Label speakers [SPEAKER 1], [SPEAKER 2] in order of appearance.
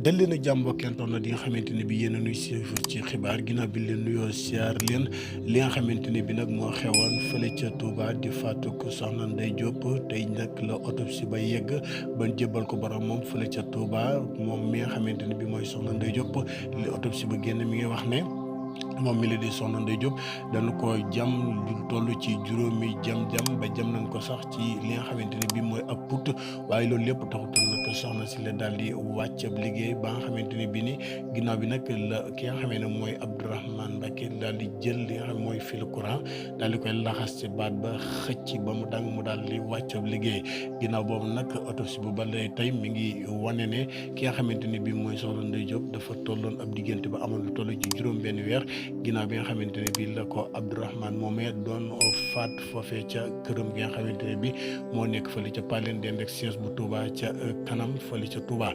[SPEAKER 1] dal leen a jàmm mbokkentoon na di nga xamante ne bi yéen a nuy suivre ci xibaar ginnaaw bi leen nuyoo siyaar leen li nga xamante ne bi nag moo xewoon fële ca Touba di faatuk soxna Ndeye Diop tey nag la autopsie ba yegg ban jébbal ko borom moom fële ca Touba moom mi nga xamante ne bi mooy soxna Ndeye Diop li autopsie ba génn mi ngi wax ne moom mi la di soxna Ndeye Diop dañu ko jam lu toll ci juróomi jam-jam ba jam nañ ko sax ci li nga xamante ne bii mooy ab put waaye loolu lépp taxutoon nag soxna si la daal di wàcc ab liggéey ba nga xamante ne bii ni ginnaaw bi nag la ki nga xamee ne mooy Abdourahmane Mbacké daal di jël li nga xam mooy fil courant daal di koy laxas ci baat ba xëcc ba mu dang mu daal di wàcc ab liggéey ginnaaw boobu nag autopsie bu ba tey mi ngi wane ne ki nga xamante ne bii mooy soxna Ndeye Diop dafa tolloon ab diggante ba amoon lu toll ci juróom benn weer ginnaaw bi nga xamante ne bii la ko Abdourahmane moomee doon faat foofee ca këram gi nga xamante ne bii moo nekk fële ca Palen dend ak siège bu Touba ca kanam fële ca Touba.